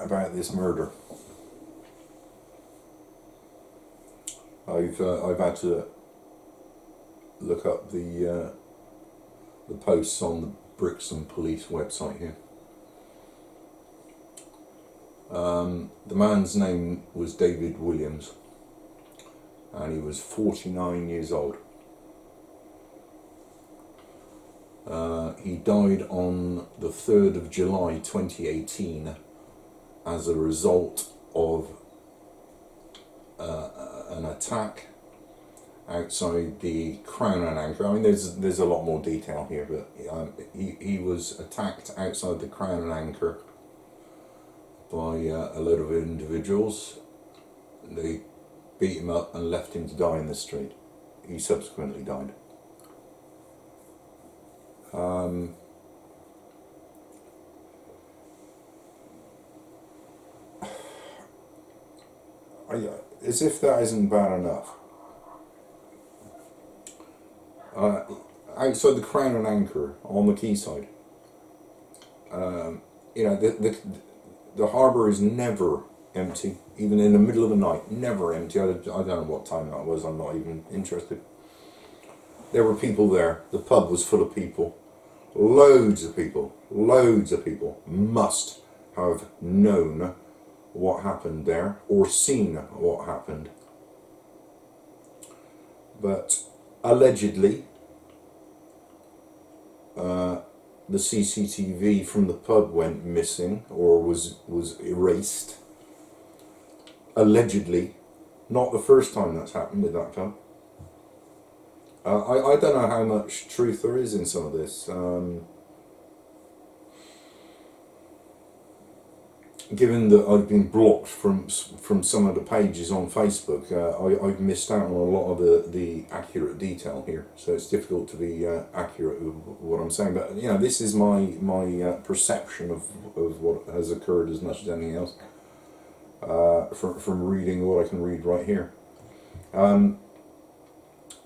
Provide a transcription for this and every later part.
about this murder. I've had to look up the posts on the Brixham police website here. The man's name was David Williams, and he was 49 years old. He died on the 3rd of July 2018 as a result of an attack outside the Crown and Anchor. I mean, there's a lot more detail here, but he was attacked outside the Crown and Anchor by a load of individuals. They beat him up and left him to die in the street. He subsequently died. As if that isn't bad enough. Outside the Crown and Anchor on the quayside, the harbour is never empty, even in the middle of the night, never empty. I don't know what time that was, I'm not even interested. There were people there, the pub was full of people, loads of people must have known what happened there, or seen what happened. But allegedly, the CCTV from the pub went missing, or was erased. Allegedly, not the first time that's happened with that pub. I don't know how much truth there is in some of this. Given that I've been blocked from some of the pages on Facebook, I've missed out on a lot of the accurate detail here, so it's difficult to be accurate with what I'm saying. But this is my perception of what has occurred as much as anything else, from reading what I can read right here.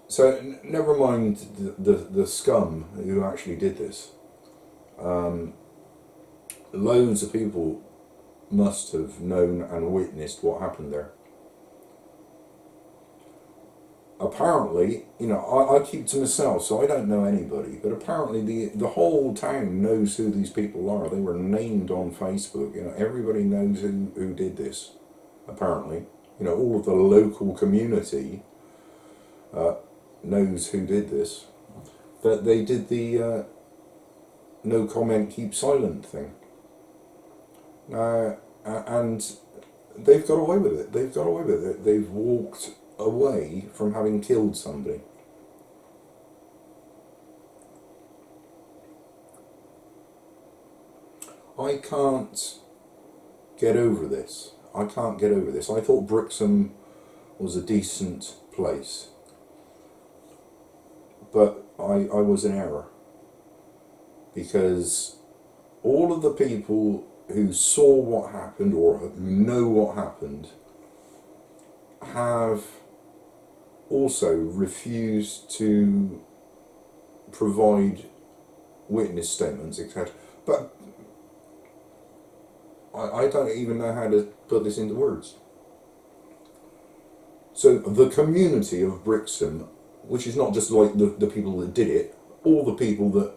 So never mind the scum who actually did this. Loads of people must have known and witnessed what happened there. Apparently, I keep to myself, so I don't know anybody, but apparently the whole town knows who these people are. They were named on Facebook. Everybody knows who did this, apparently. All of the local community knows who did this. But they did the no comment, keep silent thing. And they've got away with it. They've walked away from having killed somebody. I can't get over this. I thought Brixham was a decent place. But I was in error. Because all of the people who saw what happened or who know what happened have also refused to provide witness statements, etc. But I don't even know how to put this into words. So the community of Brixham, which is not just like the people that did it, all the people that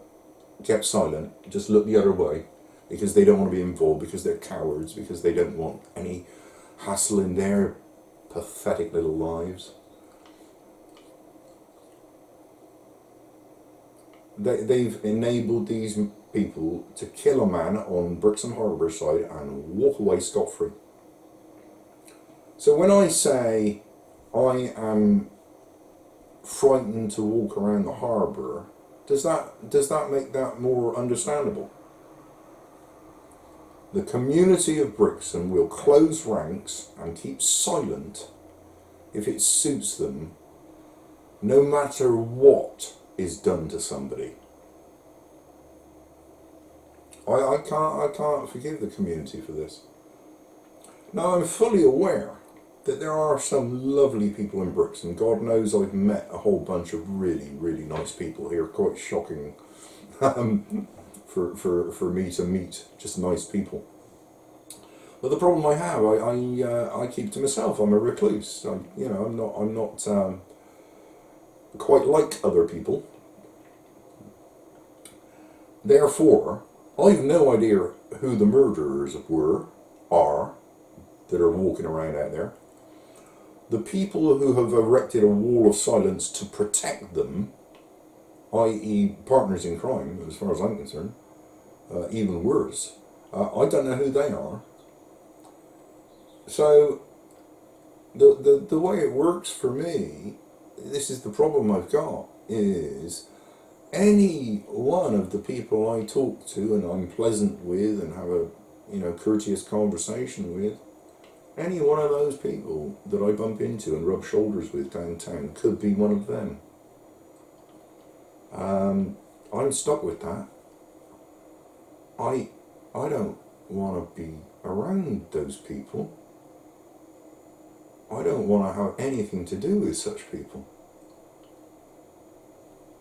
kept silent, just looked the other way, because they don't want to be involved, because they're cowards, because they don't want any hassle in their pathetic little lives. They've enabled these people to kill a man on Brixham Harbour side and walk away scot-free. So when I say I am frightened to walk around the harbour, does that make that more understandable? The community of Brixham will close ranks and keep silent if it suits them, no matter what is done to somebody. I can't forgive the community for this. Now, I'm fully aware that there are some lovely people in Brixham. God knows I've met a whole bunch of really, really nice people here. Quite shocking for me to meet just nice people. But the problem I have, I keep to myself. I'm a recluse. I'm not quite like other people. Therefore, I've no idea who the murderers are, that are walking around out there. The people who have erected a wall of silence to protect them, i.e. partners in crime, as far as I'm concerned, even worse, I don't know who they are. So, the way it works for me, this is the problem I've got, is any one of the people I talk to and I'm pleasant with and have a courteous conversation with, any one of those people that I bump into and rub shoulders with downtown could be one of them. I'm stuck with that. I don't want to be around those people. I don't want to have anything to do with such people.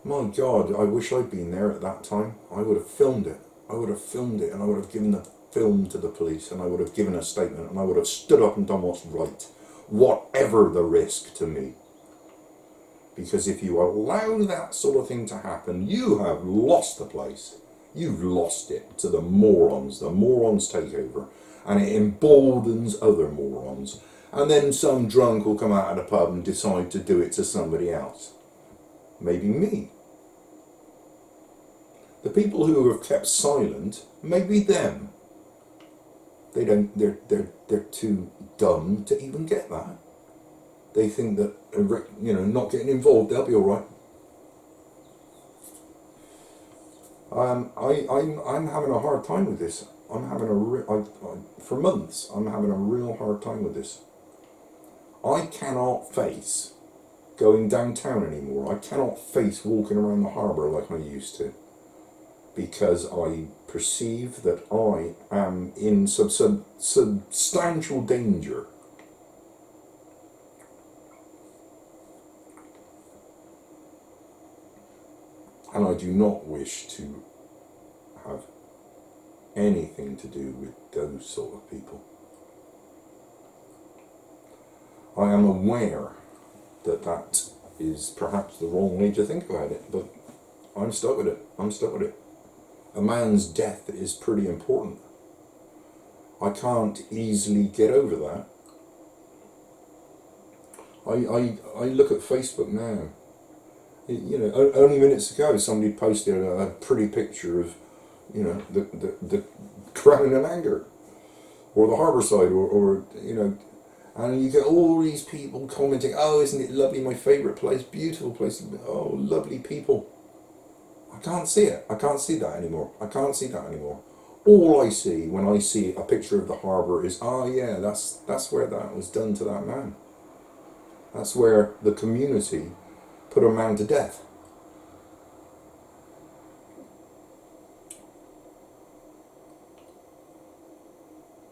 My God, I wish I'd been there at that time. I would have filmed it. I would have filmed it, and I would have given the film to the police, and I would have given a statement, and I would have stood up and done what's right, whatever the risk to me. Because if you allow that sort of thing to happen, you have lost the place. You've lost it to the morons. The morons take over, and it emboldens other morons. And then some drunk will come out of the pub and decide to do it to somebody else. Maybe me. The people who have kept silent, maybe them. They're too dumb to even get that. They think that, not getting involved, they'll be alright. I'm having a hard time with this. For months, I'm having a real hard time with this. I cannot face going downtown anymore. I cannot face walking around the harbour like I used to, because I perceive that I am in substantial danger. And I do not wish to have anything to do with those sort of people. I am aware that that is perhaps the wrong way to think about it, but I'm stuck with it. A man's death is pretty important. I can't easily get over that. I look at Facebook now. Only minutes ago somebody posted a pretty picture of, the Crown and Anchor, or the Harbourside, or and you get all these people commenting, oh, isn't it lovely, my favourite place, beautiful place, oh, lovely people. I can't see it. I can't see that anymore. All I see when I see a picture of the harbour is, oh yeah, that's where that was done to that man. That's where the community put a man to death.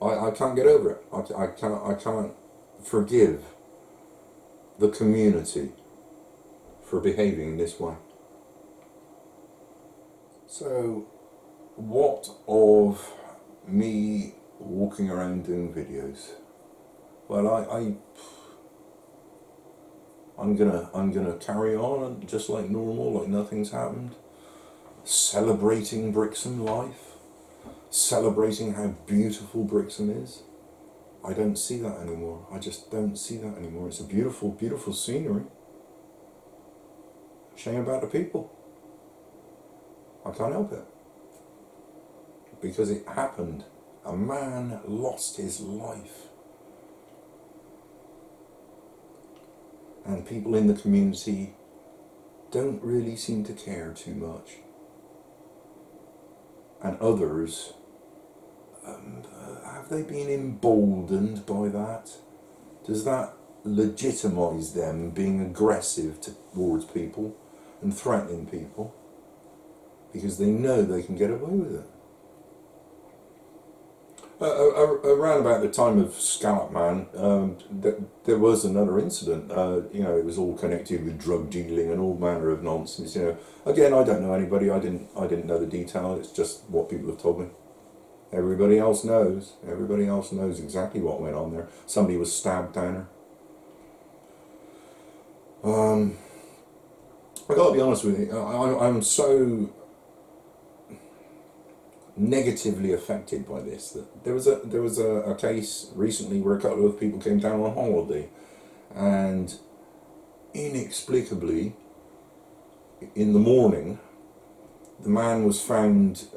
I can't get over it. I can't forgive the community for behaving in this way. So, what of me walking around doing videos? Well, I'm gonna carry on just like normal, like nothing's happened, celebrating Brixham life, celebrating how beautiful Brixham is. I don't see that anymore. I just don't see that anymore. It's a beautiful, beautiful scenery. Shame about the people. I can't help it. Because it happened. A man lost his life. And people in the community don't really seem to care too much. And others, have they been emboldened by that? Does that legitimise them being aggressive towards people and threatening people? Because they know they can get away with it. Around about the time of Scallop Man, there was another incident. It was all connected with drug dealing and all manner of nonsense. Again, I don't know anybody. I didn't know the detail. It's just what people have told me. Everybody else knows. Everybody else knows exactly what went on there. Somebody was stabbed down there. I gotta be honest with you. I'm so negatively affected by this that there was a case recently where a couple of people came down on holiday, and inexplicably, in the morning, the man was found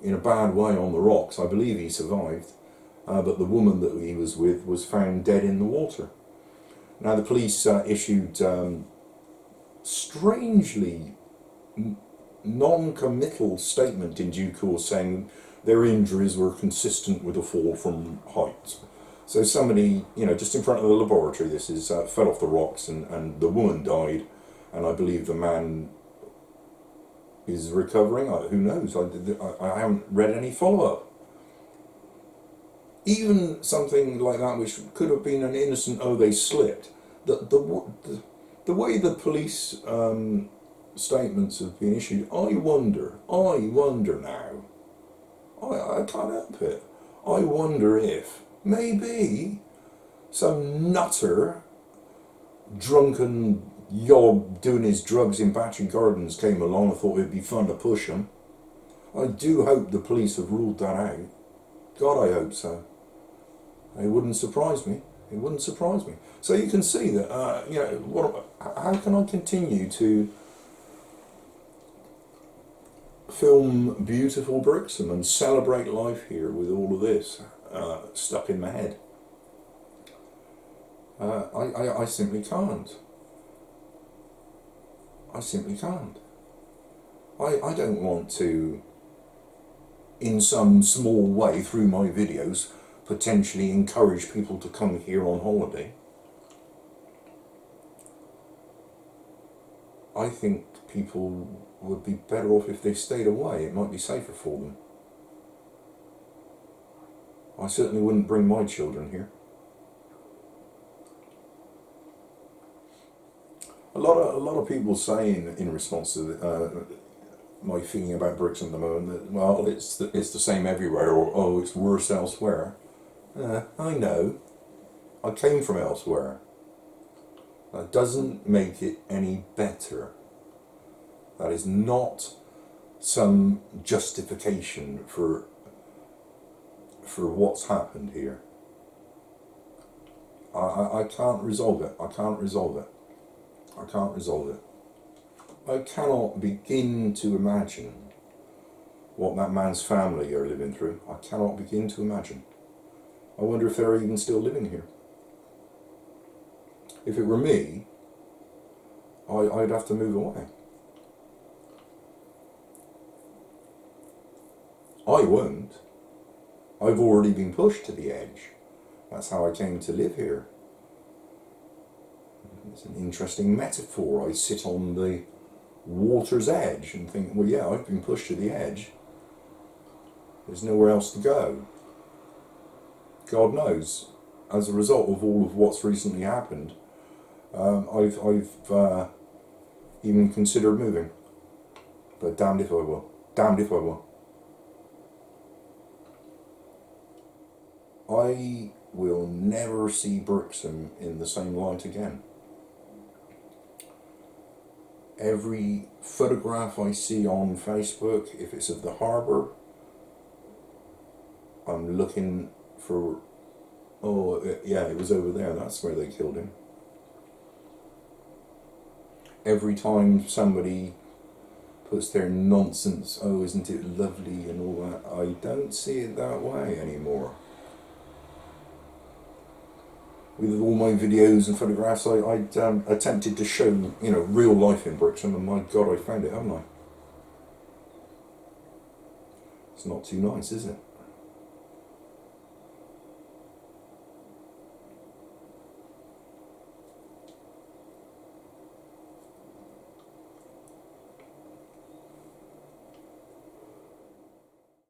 in a bad way on the rocks. I believe he survived, but the woman that he was with was found dead in the water. Now the police issued strangely non-committal statement in due course saying their injuries were consistent with a fall from height. So somebody, just in front of the laboratory, this is, fell off the rocks and the woman died, and I believe the man is recovering. Who knows? I haven't read any follow-up. Even something like that, which could have been an innocent, they slipped. The way the police statements have been issued, I wonder now. I can't help it. I wonder if maybe some nutter, drunken yob doing his drugs in Battery Gardens came along and thought it'd be fun to push him. I do hope the police have ruled that out. God, I hope so. It wouldn't surprise me. It wouldn't surprise me. So you can see that, how can I continue to film beautiful Brixham and celebrate life here with all of this stuck in my head? I simply can't. I simply can't. I don't want to, in some small way through my videos, potentially encourage people to come here on holiday. I think people would be better off if they stayed away. It might be safer for them. I certainly wouldn't bring my children here. A lot of people say in response to my feeling about Brixham at the moment that, well, it's the same everywhere, or it's worse elsewhere. I know. I came from elsewhere. That doesn't make it any better. That is not some justification for what's happened here. I can't resolve it. I can't resolve it. I can't resolve it. I cannot begin to imagine what that man's family are living through. I cannot begin to imagine. I wonder if they're even still living here. If it were me, I'd have to move away. I won't. I've already been pushed to the edge. That's how I came to live here. It's an interesting metaphor. I sit on the water's edge and think, well, yeah, I've been pushed to the edge. There's nowhere else to go. God knows, as a result of all of what's recently happened, I've even considered moving. But damned if I will. Damned if I will. I will never see Brixham in the same light again. Every photograph I see on Facebook, if it's of the harbour, I'm looking for, it was over there, that's where they killed him. Every time somebody puts their nonsense, isn't it lovely and all that, I don't see it that way anymore. With all my videos and photographs, I attempted to show, real life in Brixham, and my God, I found it, haven't I? It's not too nice, is it?